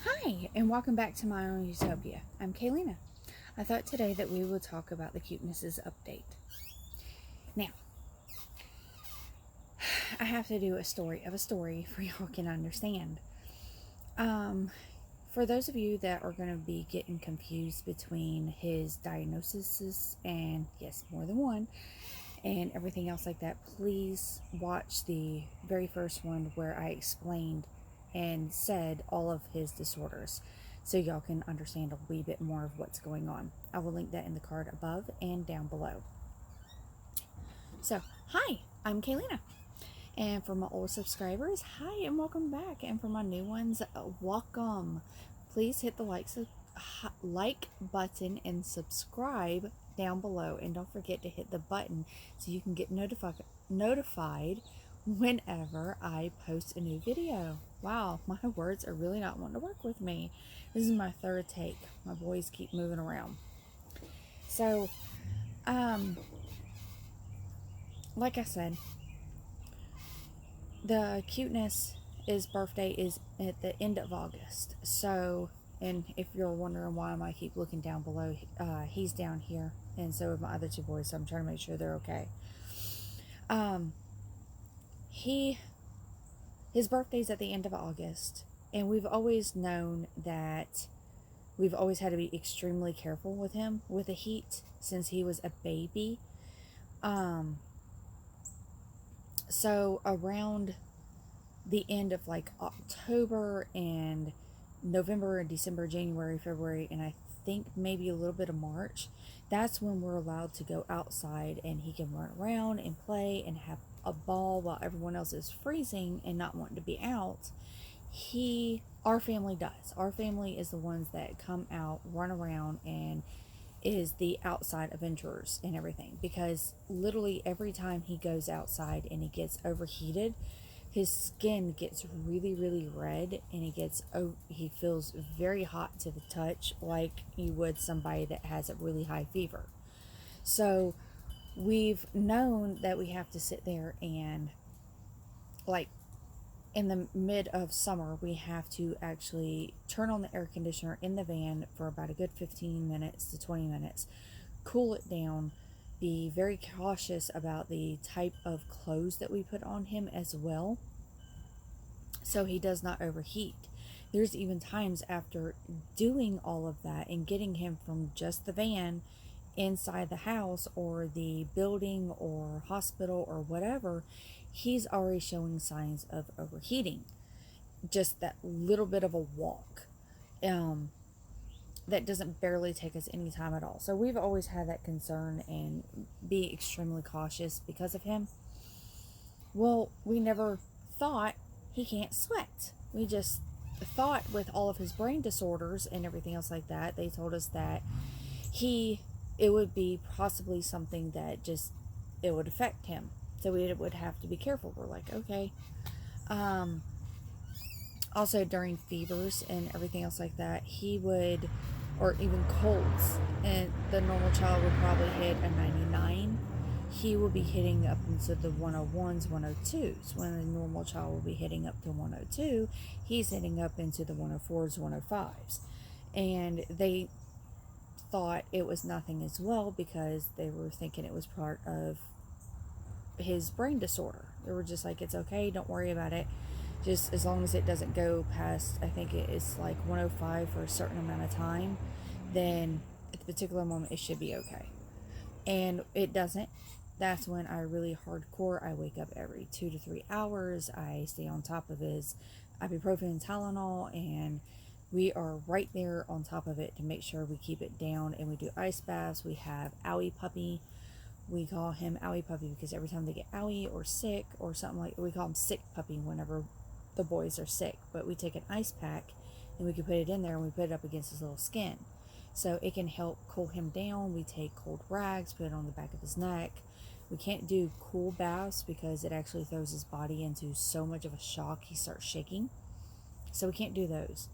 Hi, and welcome back to my own Utopia. I'm Kayleena. I thought today that we would talk about the Cutenesses update. Now, I have to do a story of a story for y'all can understand. For those of you that are going to be getting confused between his diagnoses and, yes, more than one, and everything else like that, please watch the very first one where I explained and said all of his disorders so y'all can understand a wee bit more of what's going on. I will link that in the card above and down below. So, hi, I'm Kayleena. And for my old subscribers, hi and welcome back. And for my new ones, welcome. Please hit the like button and subscribe down below. And don't forget to hit the button so you can get notified whenever I post a new video. Wow, my words are really not wanting to work with me. This is my third take. My boys keep moving around. So, like I said, the Cuteness, his birthday is at the end of August. So, and if you're wondering why I keep looking down below, he's down here, and so are my other two boys. So I'm trying to make sure they're okay. His birthday's at the end of August, and we've always known that we've always had to be extremely careful with him with the heat since he was a baby. So around the end of like October and November and December, January, February, and I think maybe a little bit of March, that's when we're allowed to go outside and he can run around and play and have a ball while everyone else is freezing and not wanting to be out. Our family does. Our family is the ones that come out, run around, and is the outside Avengers and everything, because literally every time he goes outside and he gets overheated, his skin gets really, really red, and he feels very hot to the touch, like you would somebody that has a really high fever. So we've known that we have to sit there and, like, in the mid of summer, we have to actually turn on the air conditioner in the van for about a good 15 minutes to 20 minutes, cool it down, be very cautious about the type of clothes that we put on him as well, so he does not overheat. There's even times after doing all of that and getting him from just the van inside the house or the building or hospital or whatever, he's already showing signs of overheating. Just that little bit of a walk. That doesn't barely take us any time at all. So we've always had that concern and be extremely cautious because of him. Well, we never thought he can't sweat. We just thought with all of his brain disorders and everything else like that, they told us that it would be possibly something that just, it would affect him. So we would have to be careful. We're like, okay. Also during fevers and everything else like that, he would, or even colds, and the normal child would probably hit a 99. He will be hitting up into the 101s, 102s. When a normal child will be hitting up to 102, he's hitting up into the 104s, 105s. And they thought it was nothing as well, because they were thinking it was part of his brain disorder. They were just like, it's okay, don't worry about it. Just as long as it doesn't go past, I think it is like 105 for a certain amount of time, then at the particular moment it should be okay. And it doesn't. That's when I really hardcore. I wake up every 2 to 3 hours. I stay on top of his ibuprofen and Tylenol, and we are right there on top of it to make sure we keep it down. And we do ice baths. We have Owie Puppy. We call him Owie Puppy because every time they get owie or sick or something, like, we call him Sick Puppy whenever the boys are sick. But we take an ice pack and we can put it in there and we put it up against his little skin, so it can help cool him down. We take cold rags, put it on the back of his neck. We can't do cool baths because it actually throws his body into so much of a shock he starts shaking, so we can't do those.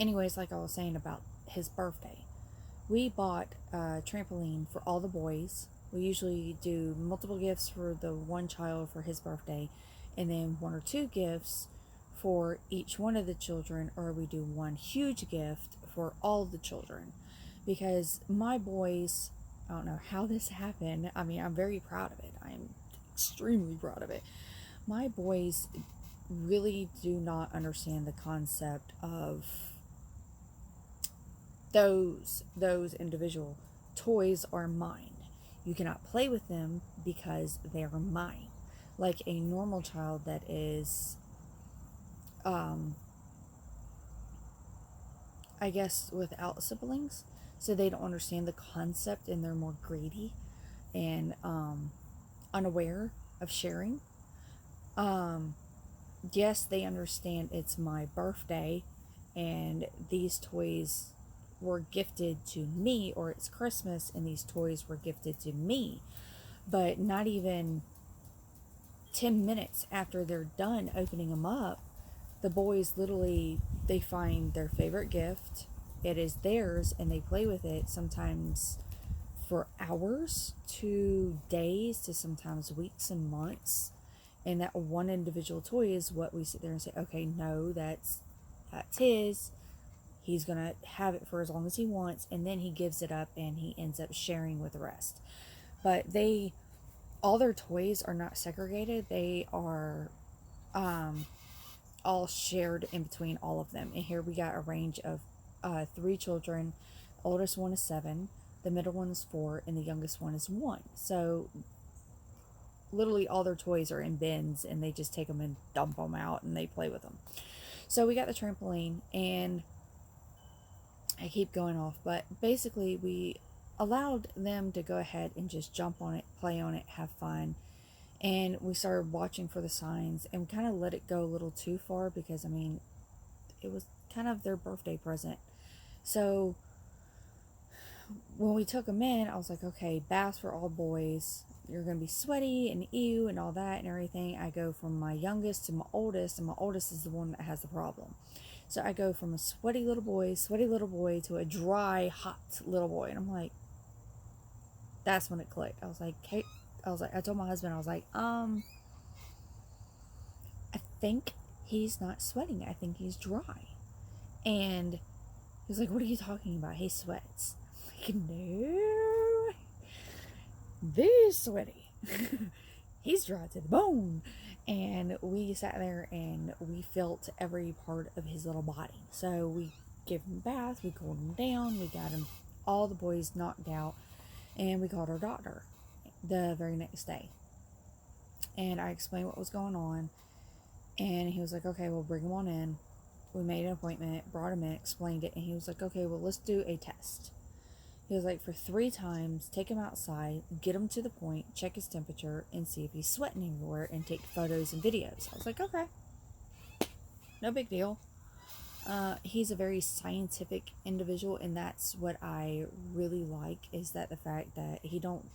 Anyways, like I was saying about his birthday, we bought a trampoline for all the boys. We usually do multiple gifts for the one child for his birthday, and then 1 or 2 gifts for each one of the children, or we do one huge gift for all the children. Because my boys, I don't know how this happened. I mean, I'm very proud of it. I'm extremely proud of it. My boys really do not understand the concept of those individual toys are mine. You cannot play with them because they are mine. Like a normal child that is, I guess, without siblings, so they don't understand the concept and they're more greedy and unaware of sharing. Yes, they understand it's my birthday and these toys were gifted to me, or it's Christmas and these toys were gifted to me. But not even 10 minutes after they're done opening them up, the boys literally, they find their favorite gift. It is theirs and they play with it, sometimes for hours to days to sometimes weeks and months. And that one individual toy is what we sit there and say, okay, no, that's his. He's going to have it for as long as he wants. And then he gives it up and he ends up sharing with the rest. But all their toys are not segregated. They are all shared in between all of them. And here we got a range of 3 children. Oldest one is 7. The middle one is 4. And the youngest one is 1. So literally all their toys are in bins and they just take them and dump them out and they play with them. So we got the trampoline, and I keep going off, but basically we allowed them to go ahead and just jump on it, play on it, have fun. And we started watching for the signs and kind of let it go a little too far because, I mean, it was kind of their birthday present. So when we took them in, I was like, okay, baths for all boys. You're going to be sweaty and ew and all that and everything. I go from my youngest to my oldest, and my oldest is the one that has the problem. So I go from a sweaty little boy to a dry, hot little boy. And I'm like, that's when it clicked. I was like, Kate, I told my husband, I was like, I think he's not sweating. I think he's dry. And he was like, what are you talking about? He sweats. I'm like, no, this sweaty. He's dry to the bone. And we sat there and we felt every part of his little body. So we gave him a bath, we cooled him down, we got him, all the boys knocked out, and we called our doctor the very next day. And I explained what was going on, and he was like, okay, well, bring him on in. We made an appointment, brought him in, explained it, and he was like, okay, well, let's do a test. He was like, for 3 times, take him outside, get him to the point, check his temperature, and see if he's sweating anywhere, and take photos and videos. I was like, okay, no big deal. He's a very scientific individual, and that's what I really like, is that the fact that he don't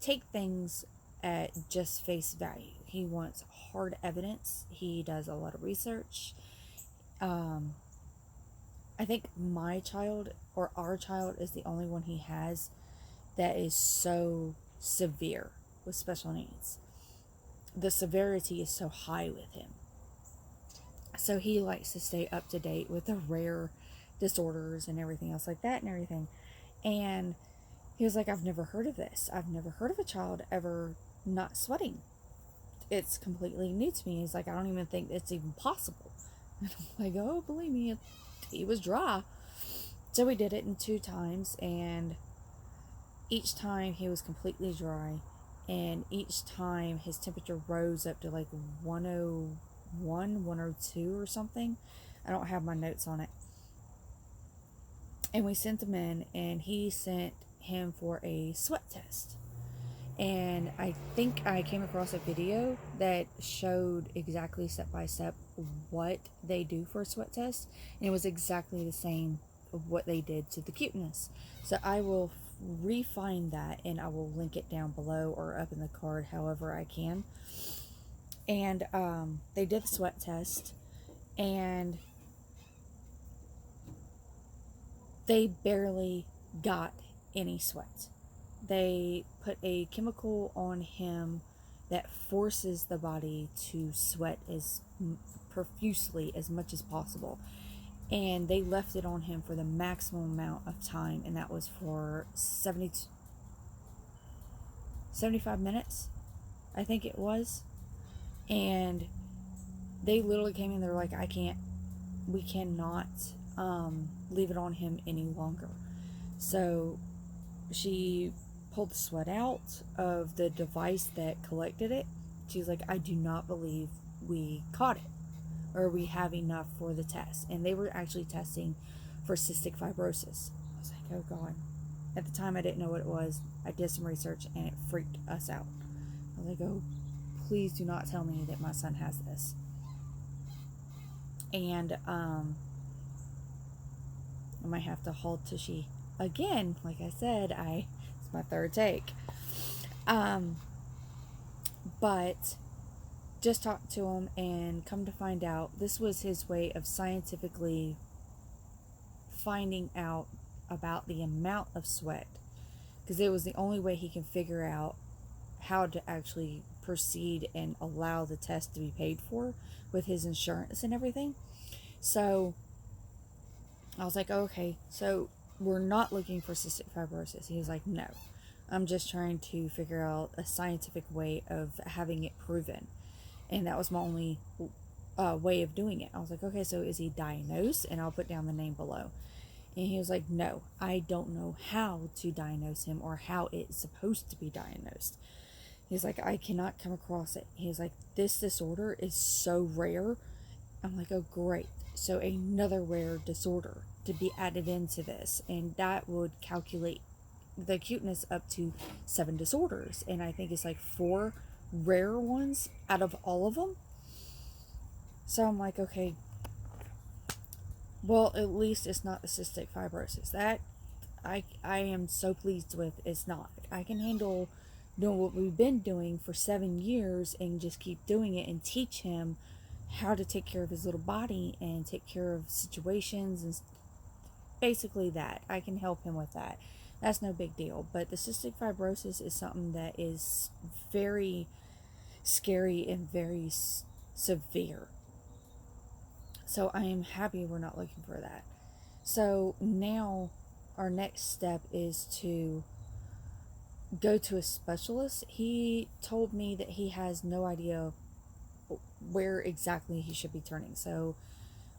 take things at just face value. He wants hard evidence. He does a lot of research. I think my child, or our child, is the only one he has that is so severe with special needs. The severity is so high with him. So he likes to stay up to date with the rare disorders and everything else like that and everything. And he was like, I've never heard of this. I've never heard of a child ever not sweating. It's completely new to me. He's like, I don't even think it's even possible. And I'm like, oh, believe me, he was dry. So we did it in 2 times, and each time he was completely dry, and each time his temperature rose up to like 101, 102 or something. I don't have my notes on it. And we sent him in, and he sent him for a sweat test. And I think I came across a video that showed exactly step by step what they do for a sweat test. And it was exactly the same of what they did to the Cuteness. So I will re-find that and I will link it down below or up in the card, however I can. And they did the sweat test, and they barely got any sweat. They put a chemical on him that forces the body to sweat as profusely as much as possible. And they left it on him for the maximum amount of time, and that was for 75 minutes, I think it was. And they literally came in, they were like, we cannot leave it on him any longer. So she pulled the sweat out of the device that collected it. She was like, I do not believe we caught it, or we have enough for the test. And they were actually testing for cystic fibrosis. I was like, oh God. At the time, I didn't know what it was. I did some research, and it freaked us out. I was like, oh, please do not tell me that my son has this. And I might have to hold Tushy again. Like I said, it's my third take. But just talked to him, and come to find out, this was his way of scientifically finding out about the amount of sweat, because it was the only way he can figure out how to actually proceed and allow the test to be paid for with his insurance and everything. So I was like, oh, okay, so we're not looking for cystic fibrosis. He was like, no, I'm just trying to figure out a scientific way of having it proven. And that was my only way of doing it. I was like, okay, so is he diagnosed? And I'll put down the name below. And he was like, no, I don't know how to diagnose him or how it's supposed to be diagnosed. He's like, I cannot come across it. He's like, this disorder is so rare. I'm like, oh, great. So another rare disorder to be added into this. And that would calculate the cuteness up to 7 disorders. And I think it's like 4 rare ones out of all of them. So I'm like, okay, well, at least it's not the cystic fibrosis. That I am so pleased with. It's not. I can handle doing what we've been doing for 7 years and just keep doing it and teach him how to take care of his little body and take care of situations, and basically that. I can help him with that. That's no big deal. But the cystic fibrosis is something that is very scary and very severe. So I am happy we're not looking for that. So now our next step is to go to a specialist. He told me that he has no idea where exactly he should be turning. So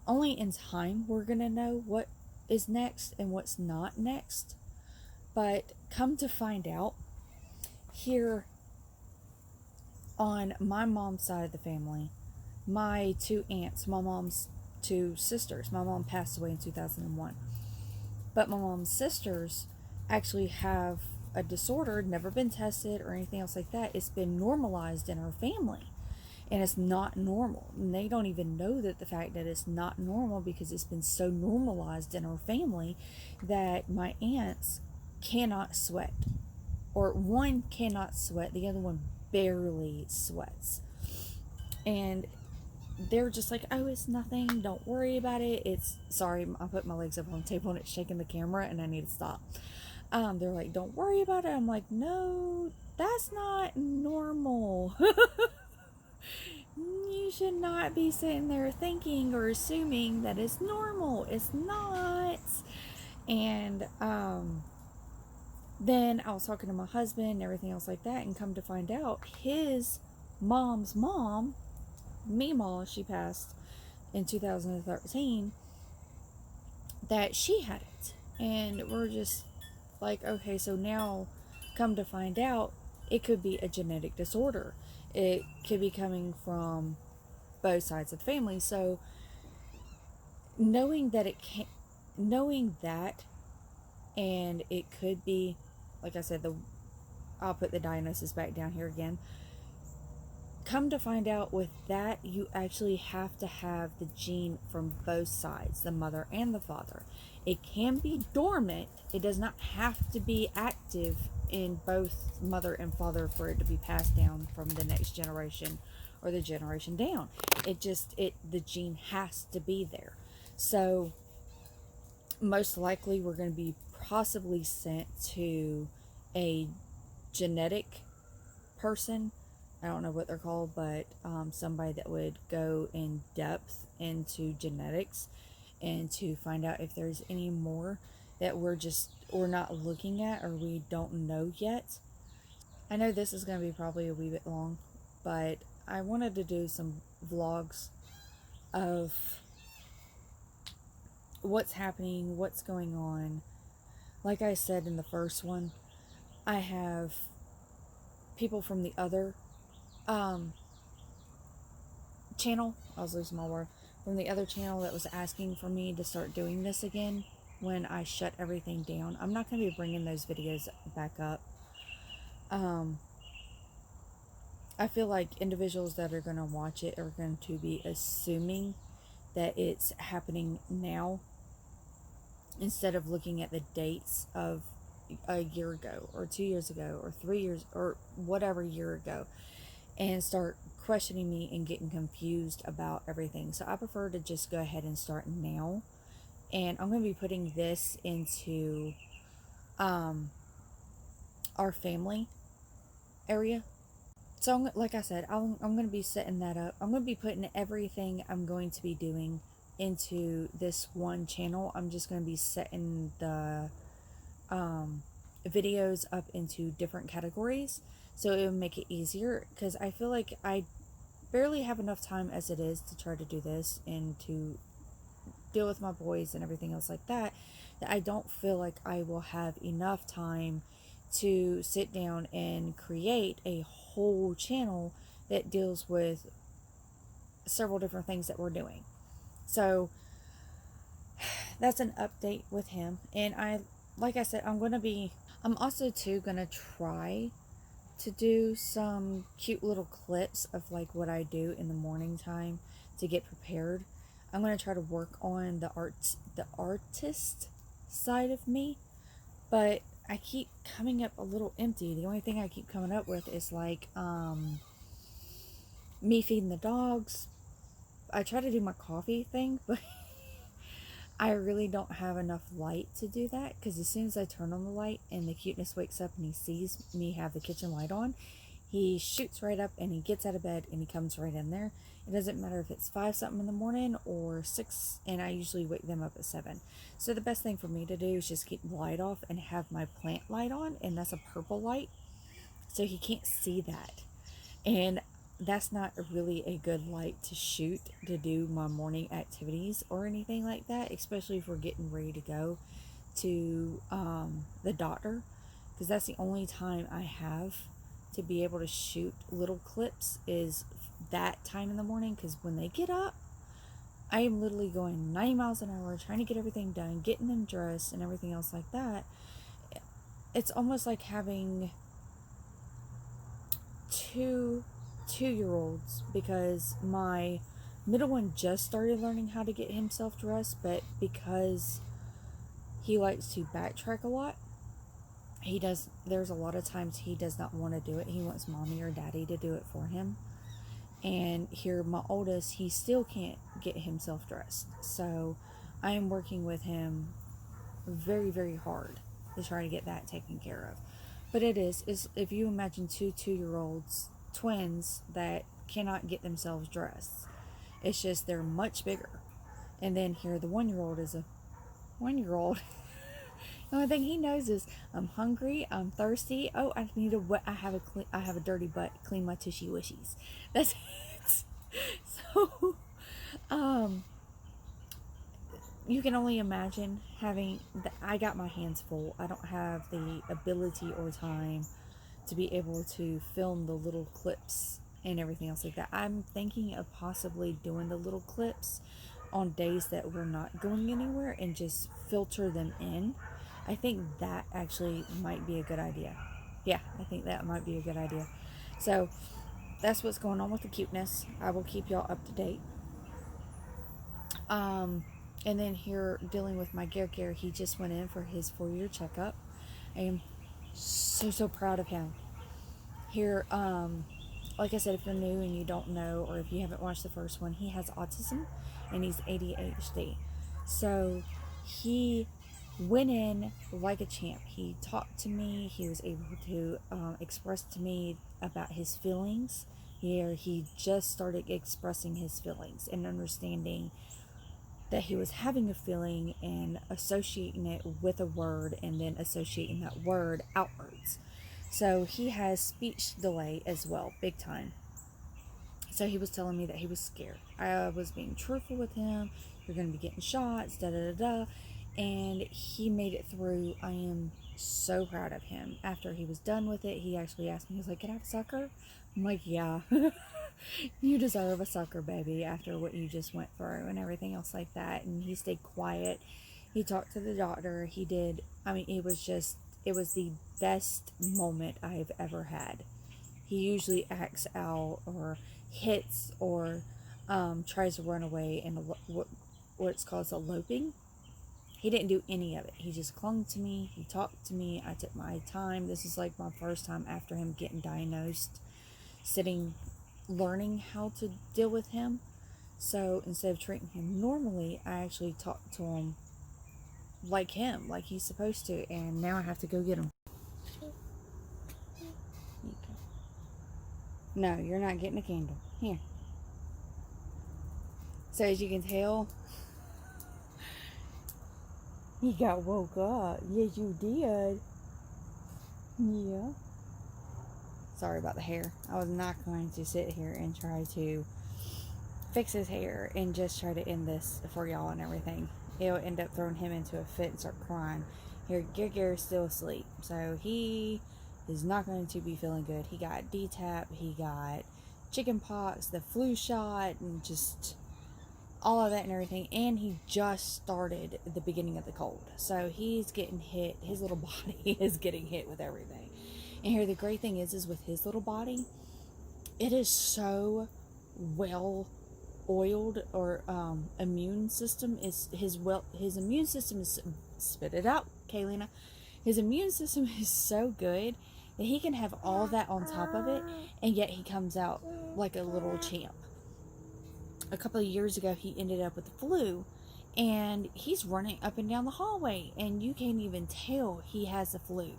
only in time we're going to know what is next and what's not next. But come to find out, here on my mom's side of the family, my 2 aunts, my mom's 2 sisters. My mom passed away in 2001. But my mom's sisters actually have a disorder, never been tested or anything else like that. It's been normalized in our family. And it's not normal. And they don't even know that the fact that it's not normal, because it's been so normalized in our family that my aunts cannot sweat. Or one cannot sweat, the other one barely sweats. And they're just like, oh, it's nothing, don't worry about it. It's, sorry, I put my legs up on the table and it's shaking the camera and I need to stop. They're like, don't worry about it. I'm like, no, that's not normal. You should not be sitting there thinking or assuming that it's normal. It's not. And then I was talking to my husband and everything else like that, and come to find out, his mom's mom, Meemaw, she passed in 2013, that she had it. And we're just like, okay, so now come to find out, it could be a genetic disorder. It could be coming from both sides of the family. So knowing that and it could be, like I said, I'll put the diagnosis back down here again. Come to find out, with that, you actually have to have the gene from both sides, the mother and the father. It can be dormant. It does not have to be active in both mother and father for it to be passed down from the next generation or the generation down. The gene has to be there. So most likely we're going to be possibly sent to a genetic person I don't know what they're called, but somebody that would go in depth into genetics and to find out if there's any more that we're not looking at or we don't know yet. I know this is going to be probably a wee bit long, but I wanted to do some vlogs of what's happening, what's going on. Like I said in the first one, I have people from the other um, channel, I was losing my word, from the other channel that was asking for me to start doing this again when I shut everything down. I'm not going to be bringing those videos back up. I feel like individuals that are going to watch it are going to be assuming that it's happening now instead of looking at the dates of a year ago or 2 years ago or 3 years or whatever year ago, and start questioning me and getting confused about everything. So I prefer to just go ahead and start now. And I'm going to be putting this into our family area. So like I said, I'm going to be setting that up. I'm going to be putting everything I'm going to be doing into this one channel. I'm just going to be setting the videos up into different categories so it would make it easier, because I feel like I barely have enough time as it is to try to do this and to deal with my boys and everything else like that, that I don't feel like I will have enough time to sit down and create a whole channel that deals with several different things that we're doing. So that's an update with him. And like I said, I'm also too gonna try to do some cute little clips of like what I do in the morning time to get prepared. I'm gonna try to work on the artist side of me, but I keep coming up a little empty. The only thing I keep coming up with is like me feeding the dogs. I try to do my coffee thing, but I really don't have enough light to do that, because as soon as I turn on the light and the Cuteness wakes up and he sees me have the kitchen light on, he shoots right up and he gets out of bed and he comes right in there. It doesn't matter if it's 5 something in the morning or 6, and I usually wake them up at 7. So the best thing for me to do is just keep the light off and have my plant light on, and that's a purple light, so he can't see that. And that's not really a good light to shoot to do my morning activities or anything like that, especially if we're getting ready to go to the doctor, because that's the only time I have to be able to shoot little clips is that time in the morning, because when they get up, I am literally going 90 miles an hour trying to get everything done, getting them dressed and everything else like that. It's almost like having two-year-olds, because my middle one just started learning how to get himself dressed, but because he likes to backtrack a lot, there's a lot of times he does not want to do it. He wants mommy or daddy to do it for him. And here, my oldest, he still can't get himself dressed. So I am working with him very, very hard to try to get that taken care of. But is if you imagine two-year-olds, twins that cannot get themselves dressed, it's just they're much bigger. And then here, the 1-year-old is a 1-year-old. The only thing he knows is I'm hungry, I'm thirsty. Oh, I have a dirty butt. Clean my tushy wishies. That's it. So, you can only imagine I got my hands full. I don't have the ability or time to be able to film the little clips and everything else like that. I'm thinking of possibly doing the little clips on days that we're not going anywhere and just filter them in. I think that actually might be a good idea. Yeah, I think that might be a good idea. So that's what's going on with the Cuteness. I will keep y'all up to date. And then here, dealing with my Garr-Garr, he just went in for his 4-year checkup. I am so proud of him. Here, like I said, if you're new and you don't know, or if you haven't watched the first one, he has autism and he's ADHD. So he Went in like a champ. He talked to me. He was able to express to me about his feelings. He just started expressing his feelings and understanding that he was having a feeling and associating it with a word and then associating that word outwards. So he has speech delay as well, big time. So he was telling me that he was scared. I was being truthful with him. You're going to be getting shots, da da da da. And he made it through. I am so proud of him. After he was done with it, he actually asked me, he was like, "Can I have a sucker?" I'm like, "Yeah." You deserve a sucker, baby, after what you just went through and everything else like that. And he stayed quiet. He talked to the doctor. He did. I mean, it was the best moment I've ever had. He usually acts out or hits or tries to run away and what's called eloping. He didn't do any of it. He just clung to me. He talked to me. I took my time. This is like my first time after him getting diagnosed, sitting, learning how to deal with him. So instead of treating him normally, I actually talked to him like him, like he's supposed to. And now I have to go get him. No, you're not getting a candle. Here. So as you can tell, he got woke up. Yes, you did. Yeah. Sorry about the hair. I was not going to sit here and try to fix his hair and just try to end this for y'all and everything. It'll end up throwing him into a fit and start crying. Here, Garr-Garr is still asleep. So he is not going to be feeling good. He got DTaP. He got chicken pox, the flu shot, and just all of that and everything. And he just started the beginning of the cold. So he's getting hit. His little body is getting hit with everything. And here the great thing is with his little body, it is so well oiled, or immune system is his immune system is, spit it out, Kayleena. His immune system is so good that he can have all that on top of it, and yet he comes out like a little champ. A couple of years ago, he ended up with the flu, and he's running up and down the hallway, and you can't even tell he has the flu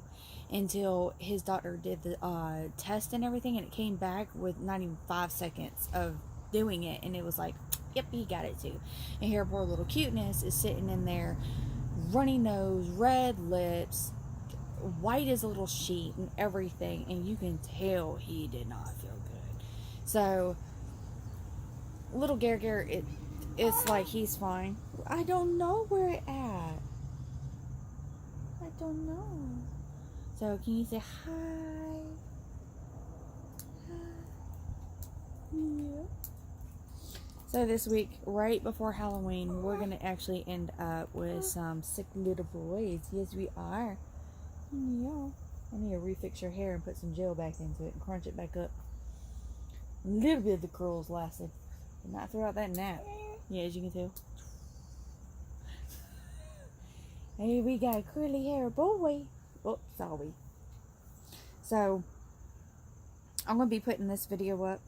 until his doctor did the test and everything, and it came back with not even 5 seconds of doing it, and it was like, yep, he got it too. And here poor little Cuteness is sitting in there, runny nose, red lips, white as a little sheet and everything, and you can tell he did not feel good. So little Garr-Garr, it's like he's fine. I don't know where it at. I don't know. So can you say hi? Hi. Yeah. So this week, right before Halloween, we're going to actually end up with some sick little boys. Yes, we are. Yeah. I need to refix your hair and put some gel back into it and crunch it back up. A little bit of the curls lasted, but not throughout that nap. Yeah, as you can tell. Hey, we got a curly hair boy. Oh, sorry. So, I'm going to be putting this video up.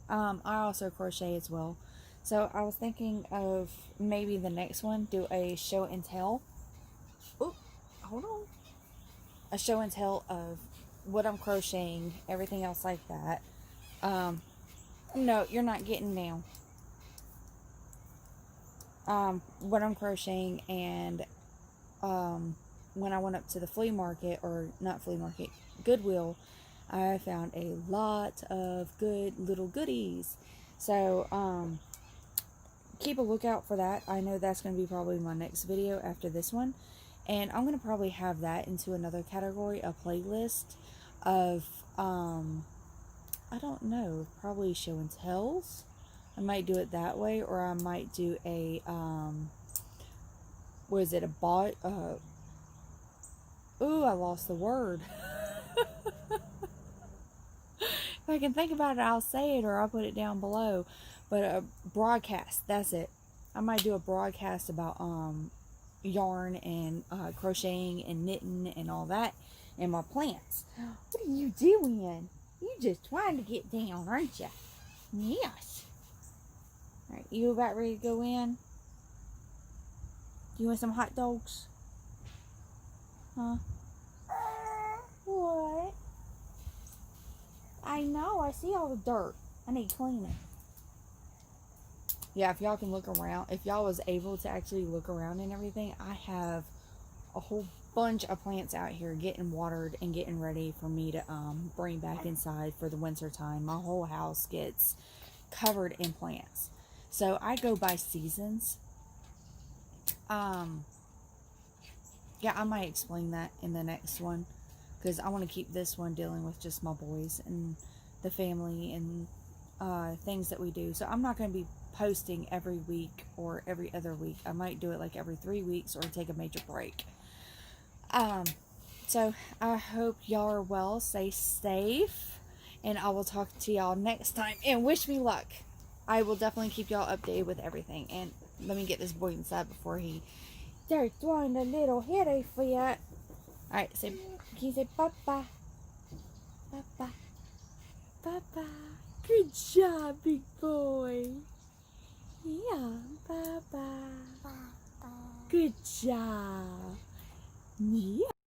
I also crochet as well. So, I was thinking of maybe the next one, do a show and tell. Oh, hold on. A show and tell of what I'm crocheting, everything else like that. No, you're not getting down. What I'm crocheting, and when I went up to the flea market, or not flea market, Goodwill, I found a lot of good little goodies. So keep a lookout for that. I know that's going to be probably my next video after this one, and I'm going to probably have that into another category, a playlist of I don't know, probably show and tells. I might do it that way, or I might do a what is it, a bot ooh, I lost the word. If I can think about it, I'll say it, or I'll put it down below. But a broadcast, that's it. I might do a broadcast about yarn and crocheting and knitting and all that, and my plants. What are you doing? You just trying to get down, aren't you? Yes. Alright, you about ready to go in? Do you want some hot dogs? Huh? What? I know. I see all the dirt. I need to clean it. Yeah, if y'all can look around, if y'all was able to actually look around and everything, I have a whole bunch of plants out here getting watered and getting ready for me to bring back inside for the winter time. My whole house gets covered in plants. So I go by seasons. Yeah, I might explain that in the next one, because I want to keep this one dealing with just my boys and the family and things that we do. So I'm not going to be posting every week or every other week. I might do it like every 3 weeks or take a major break. So I hope y'all are well, stay safe, and I will talk to y'all next time, and wish me luck. I will definitely keep y'all updated with everything. And let me get this boy inside before he starts throwing a little headache for you. Alright, can you say bye-bye? Bye-bye. Bye-bye. Good job, big boy. Yeah, bye-bye. Good job. Yeah.